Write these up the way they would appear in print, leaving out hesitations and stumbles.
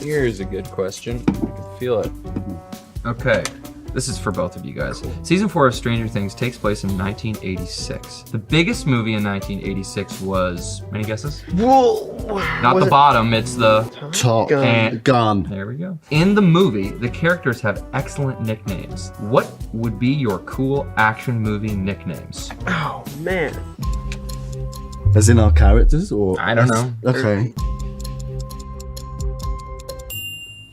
Here's a good question. I can feel it. Okay, this is for both of you guys. Season 4 of Stranger Things takes place in 1986. The biggest movie in 1986 was, any guesses? Whoa! Not the bottom, it's the Top Gun. There we go. In the movie, the characters have excellent nicknames. What would be your cool action movie nicknames? Oh man. As in our characters, or I don't know. Okay.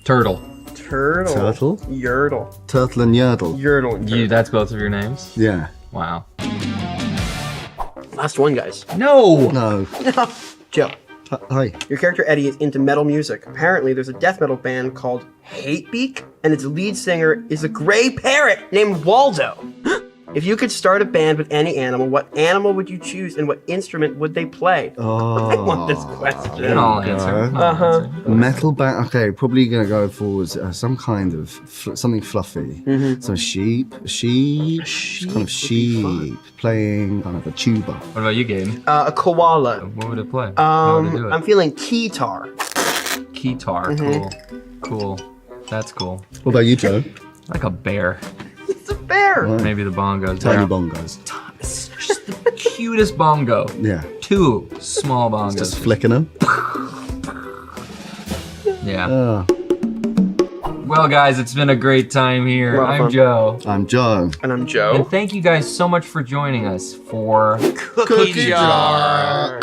Turtle. Turtle. Yertle. Turtle and Yerdle. Yertle. And You, turtle. that's both of your names? Yeah. Wow. Last one, guys. No! No. Joe, Hi. your character Eddie is into metal music. Apparently, there's a death metal band called Hatebeak, and its lead singer is a gray parrot named Waldo. If you could start a band with any animal, what animal would you choose and what instrument would they play? Oh. I want this question. I'll answer. Uh-huh. Metal band. Okay, probably gonna go for some kind of something fluffy. Some sheep, kind of sheep would be sheep playing kind of a tuba. What about you, Gabe? A koala. What would it play? How would it do it? I'm feeling keytar. Keytar. Cool. That's cool. What about you, Joe? Like a bear. It's a bear. Right. Maybe the bongos. Tiny Yeah. bongos. It's just the cutest bongo. Yeah. 2 small bongos. Just flicking them. Yeah. Oh. Well, guys, it's been a great time here. A lot of I'm fun. Joe. I'm Joe. And I'm Joe. And thank you guys so much for joining us for Cookie jar.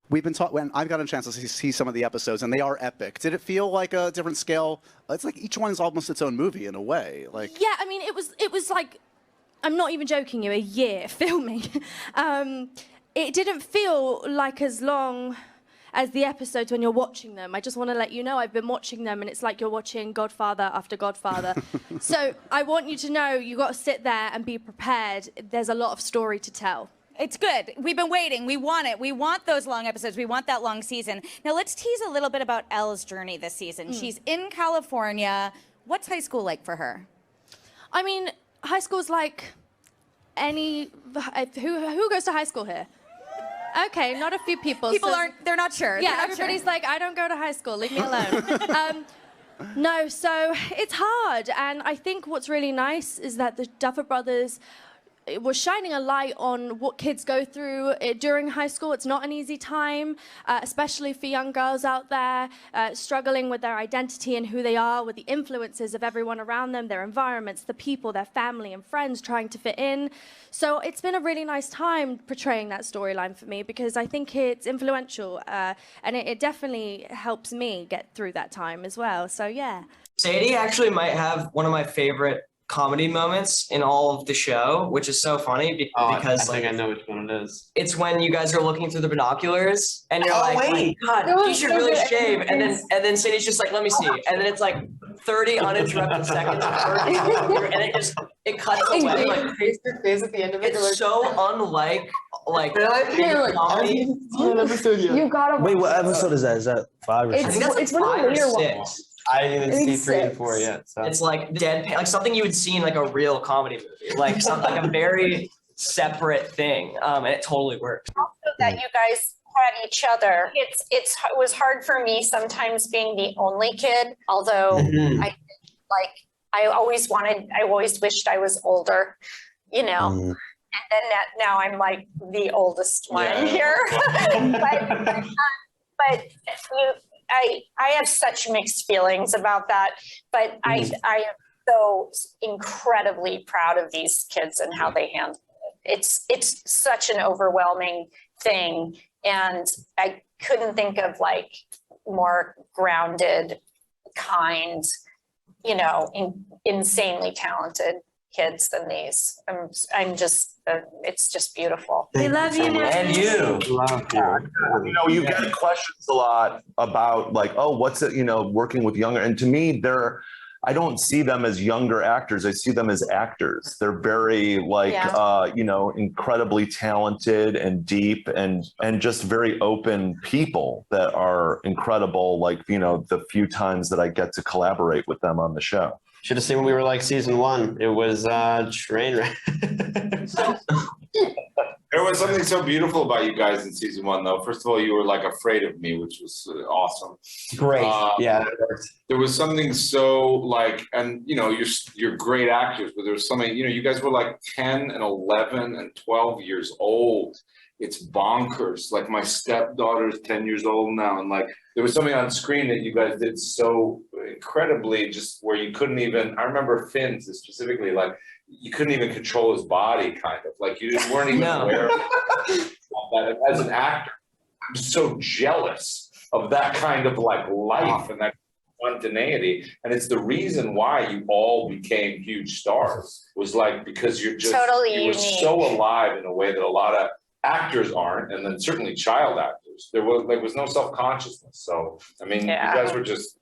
We've been talking, when I've gotten a chance to see some of the episodes, and they are epic. Did it feel like a different scale? It's like each one is almost its own movie in a way. Like, Yeah, I mean, it was like, I'm not even joking you, a year filming. It didn't feel like as long as the episodes when you're watching them. I just want to let you know I've been watching them, and it's like you're watching Godfather after Godfather. So I want you to know you got to sit there and be prepared. There's a lot of story to tell. It's good. We've been waiting. We want it. We want those long episodes. We want that long season. Now let's tease a little bit about Elle's journey this season. She's in California. What's high school like for her? I mean, high school's like any... Who goes to high school here? Okay, not a few people. People so- aren't, they're not sure. Yeah, They're not everybody's sure. like, I don't go to high school, leave me alone. No, so it's hard. And I think what's really nice is that the Duffer Brothers was shining a light on what kids go through during high school. It's not an easy time, especially for young girls out there struggling with their identity and who they are, with the influences of everyone around them, their environments, the people, their family and friends trying to fit in. So it's been a really nice time portraying that storyline for me because I think it's influential and it definitely helps me get through that time as well. So yeah. Sadie actually might have one of my favorite comedy moments in all of the show, which is so funny because I think I know which one it is. it's when you guys are looking through the binoculars and you're like, wait. God, you should really shave. And then Sadie's just like, let me see. And then it's like 30 uninterrupted seconds of her and it cuts away. Like, Face to face at the end of it. it's so unlike comedy. You gotta. Wait, what episode is that? Is that 5 or I 6? think that's like It's one of the 5 or later 6. ones. I didn't even I see think 3 and 6. 4 yet. So. It's like deadpan, like something you would see in like a real comedy movie, like something like a very separate thing, and it totally works. Also, that you guys had each other. It was hard for me sometimes being the only kid, although I always wished I was older, you know. And then now I'm like the oldest one here. but I have such mixed feelings about that, but I am so incredibly proud of these kids and how they handle it. It's such an overwhelming thing, and I couldn't think of like more grounded, kind, you know, insanely talented kids than these. I'm just, it's just beautiful. We love you, And you. You know, you get questions a lot about like, oh, what's it, you know, working with younger. And to me, I don't see them as younger actors. I see them as actors. They're very like, you know, incredibly talented and deep and just very open people that are incredible. Like, you know, the few times that I get to collaborate with them on the show. Should have seen when we were like season 1. It was train wreck. There was something so beautiful about you guys in season 1, though. First of all, you were like afraid of me, which was awesome. Great. Yeah. There was something so like, and you know, you're great actors, but there was something, you know, you guys were like 10 and 11 and 12 years old. It's bonkers. Like my stepdaughter's 10 years old now, and like there was something on screen that you guys did so incredibly, just where you couldn't even. I remember Finn's specifically, like you couldn't even control his body, kind of like you weren't even aware of that as an actor. I'm so jealous of that kind of like life and that spontaneity, and it's the reason why you all became huge stars. Was like because you're just Totally you were unique. so alive in a way that a lot of actors aren't, and then certainly child actors. There was no self-consciousness. So I mean, Yeah. you guys were just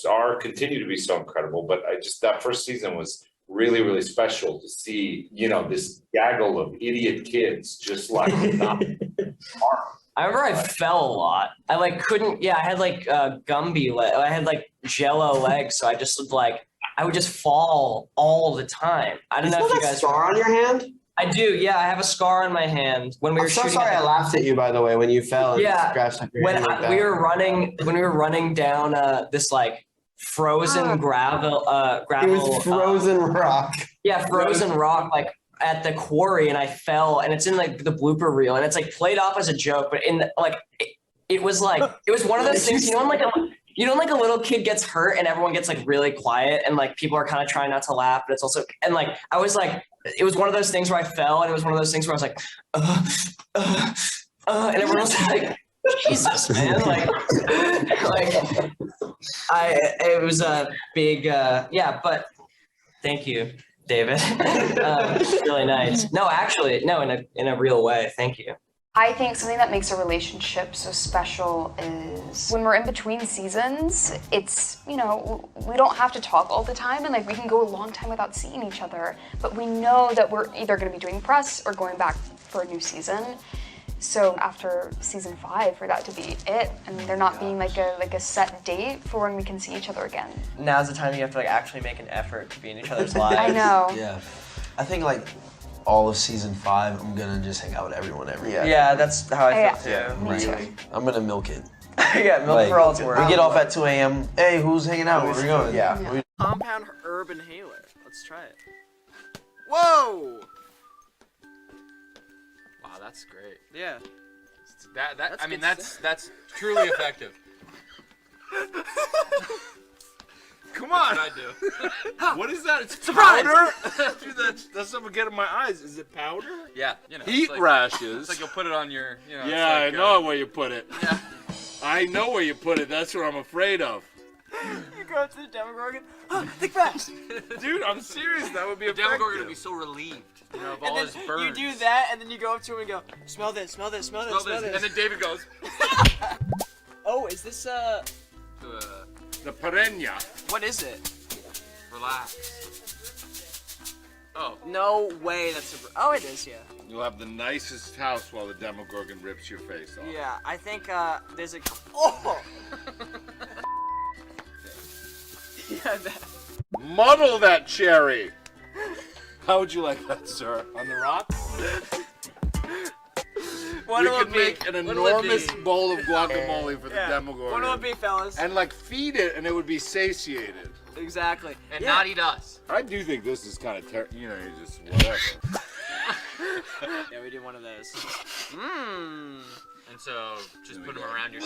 our continue to be so incredible. But I just that first season was really, really special to see, you know, this gaggle of idiot kids just like not smart. I remember I fell a lot. I like couldn't. Yeah, I had like Gumby leg. I had like Jello legs, so I just looked like I would just fall all the time. I don't know if you guys. Scar on your hand? I do. Yeah, I have a scar on my hand when we were I'm so shooting. sorry I laughed at you, by the way, when you fell and Yeah, scratched up your when hand like that. we were running down this like frozen gravel. It was frozen rock. Yeah, frozen rock, like at the quarry, and I fell, and it's in like the blooper reel, and it's like played off as a joke, but in the, like it was like it was one of those things, you know, like a little kid gets hurt and everyone gets like really quiet and like people are kind of trying not to laugh, but it's also and like I was like it was one of those things where I fell, and it was one of those things where I was like and everyone was like Jesus, man, like it was a big yeah, but thank you, David. Really nice. No, actually, no, in a real way. Thank you. I think something that makes a relationship so special is when we're in between seasons, it's, you know, we don't have to talk all the time and like we can go a long time without seeing each other, but we know that we're either going to be doing press or going back for a new season. So after season 5, for that to be it, and there not being like a set date for when we can see each other again. Now's the time you have to like actually make an effort to be in each other's lives. I know. Yeah. I think like all of season 5, I'm gonna just hang out with everyone every day. Yeah, that's how I feel too. Yeah, Me too. I'm gonna milk it. Yeah, milk for all it's worth. We get off at 2 a.m. Hey, who's hanging out? Where we going? Yeah. Compound herb inhaler. Let's try it. Whoa! Wow, that's great. Yeah. I mean, that's truly effective. Come on! That's what I do. What is that? It's Surprise! powder? Dude, that's something get in my eyes. Is it powder? Yeah, you know. Heat it's like, rashes. It's like you'll put it on your, you know. Yeah, it's like, I know where you put it. Yeah. I know where you put it. That's what I'm afraid of. You go to the Demogorgon. Oh, think fast. Dude, I'm serious. That would be The effective. Demogorgon would be so relieved, you know, of all And his then birds. you do that, and then you go up to him and go, smell this, smell this, smell this, smell this. And then David goes. Oh, is this The Perenya. what is it? Relax. Oh. No way that's a. Oh, it is, yeah. You'll have the nicest house while the Demogorgon rips your face off. Yeah, I think there's a. Oh. Yeah, that. Muddle that cherry. How would you like that, sir? On the rocks? What we will could it be? make an What will it enormous be? bowl of guacamole for the Yeah. Demogorgon. What will it be, fellas? And like feed it, and it would be satiated. Exactly. And not eat us. I do think this is kind of you know, you just whatever. Yeah, we do one of those. Mmm. And so just put them around your.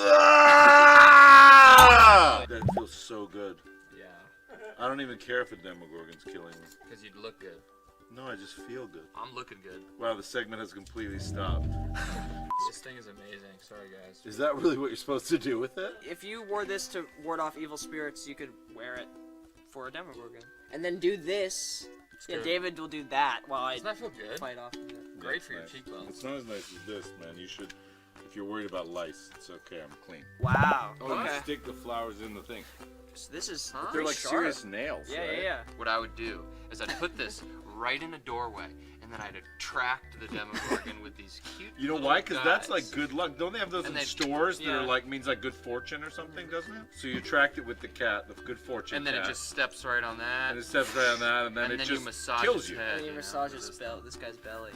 That feels so good. Yeah. I don't even care if a Demogorgon's killing me. Because you'd look good. No, I just feel good. I'm looking good. Wow, the segment has completely stopped. This thing is amazing. Sorry, guys. Is that really what you're supposed to do with it? If you wore this to ward off evil spirits, you could wear it for a Demogorgon. And then do this. Yeah, good. David will do that while I Doesn't that feel good? fight off. Great for your Nice. cheekbones. It's not as nice as this, man. You should, if you're worried about lice, it's okay. I'm clean. Wow. Oh, you Okay. stick the flowers in the thing. So this is They're pretty like sharp. serious nails. Yeah, right? yeah, yeah. What I would do is I'd put this right in a doorway, and then I'd attract the Demogorgon with these cute. You know little why? Because that's guys. like good luck. Don't they have those And in they- stores that yeah. are like means like good fortune or something, doesn't it? So you attract it with the cat, the good fortune. And then cat. it just steps right on that. And it steps right on that, and then it you just massage kills his you. head, And you know, massage with his this guy's belly.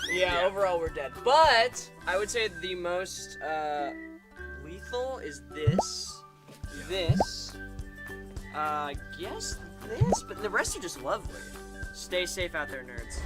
Yeah, overall we're dead. But I would say the most lethal is this, this, I guess this, but the rest are just lovely. Stay safe out there, nerds.